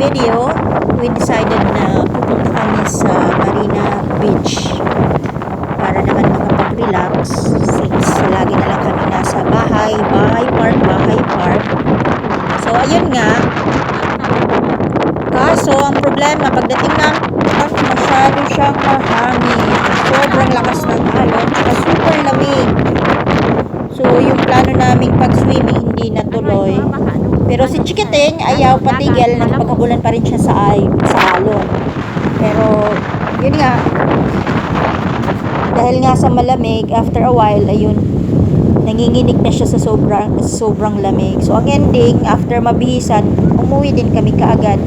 video, we decided na pupunta kami sa Marina Beach para naman makapag-relax since lagi na lang kami nasa bahay park. So ayun nga, kaso ang problema pagdating ng masyado siyang mahangin, sobrang lakas ng alon, tsaka super lamig. So yung plano naming pag-swimming hindi natuloy. Pero si Chikiting ayaw patigil, nagpaghabulan pa rin siya sa alon. Pero yun nga, dahil nga sa malamig, after a while ayun, nanginginig na siya sa sobrang lamig. So ang ending, after mabihisan, umuwi din kami kaagad.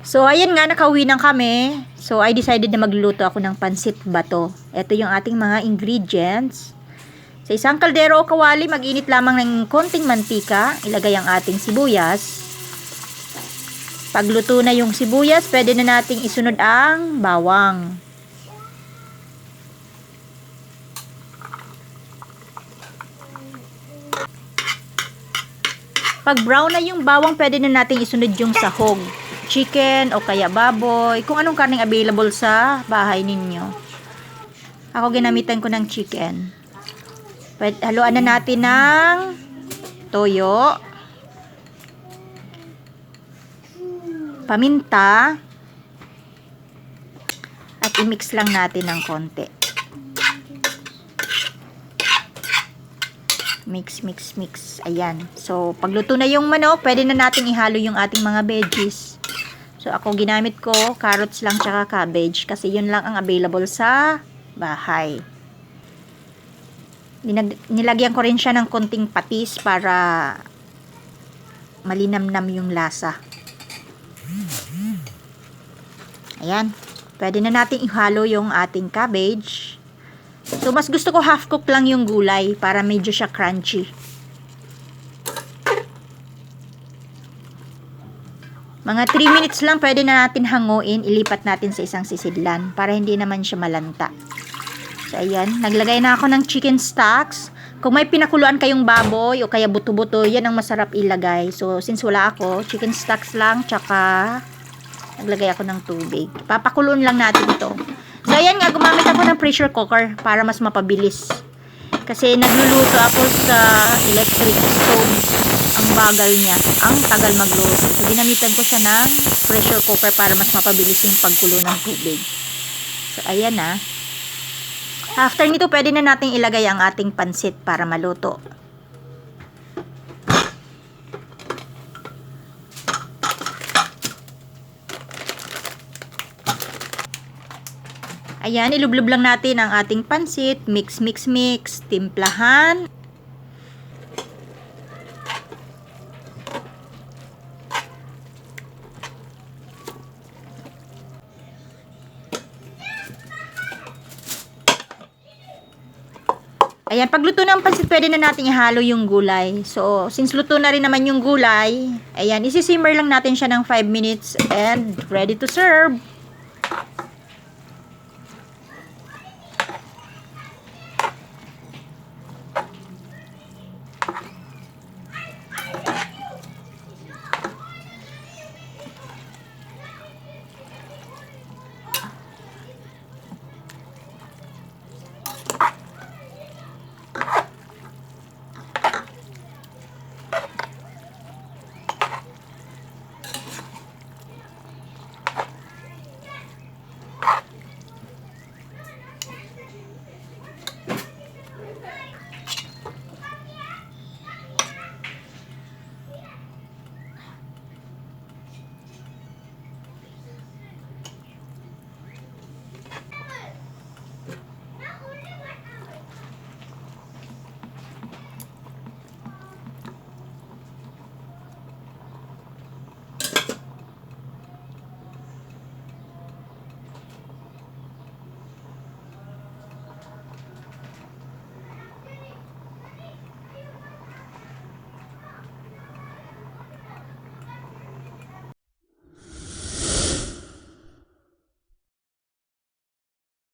So, ayan nga, nakauwi na kami. So, I decided na magluluto ako ng pancit bato. Ito yung ating mga ingredients. Sa isang kaldero o kawali, mag-init lamang ng konting mantika. Ilagay ang ating sibuyas. Pagluto na yung sibuyas, pwede na nating isunod ang bawang. Pag brown na yung bawang, pwede na nating isunod yung sahog. Chicken o kaya baboy, kung anong karning available sa bahay ninyo. Ako ginamitan ko ng chicken. Haluan na natin ng toyo, paminta, at i-mix lang natin ng konti. Mix, mix, mix. Ayan. So, pagluto na yung manok, pwede na natin ihalo yung ating mga veggies. So, ako ginamit ko carrots lang tsaka cabbage kasi yun lang ang available sa bahay. Nilagyan ko rin siya ng konting patis para malinamnam yung lasa. Ayan. Pwede na natin ihalo yung ating cabbage. So, mas gusto ko half cook lang yung gulay para medyo siya crunchy. Mga 3 minutes lang pwede na natin hanguin, ilipat natin sa isang sisidlan para hindi naman siya malanta. So, ayan. Naglagay na ako ng chicken stocks. Kung may pinakuluan kayong baboy o kaya buto-buto, yan ang masarap ilagay. So, since wala ako, chicken stocks lang, tsaka naglagay ako ng tubig. Papakuloan lang natin ito. So, ayan nga, gumamit ako ng pressure cooker para mas mapabilis. Kasi nagluluto ako sa electric stove. Ang bagal niya. Ang tagal magluto. So, ginamitan ko siya ng pressure cooker para mas mapabilis yung pagkulo ng tubig. So, ayan na. After nito, pwede na nating ilagay ang ating pancit para maluto. Ayan, ilublob lang natin ang ating pancit. Mix, mix, mix. Timplahan. Ayan, pag luto ng pancit, pwede na natin ihalo yung gulay. So, since luto na rin naman yung gulay, ayan, isi-simmer lang natin siya ng 5 minutes and ready to serve.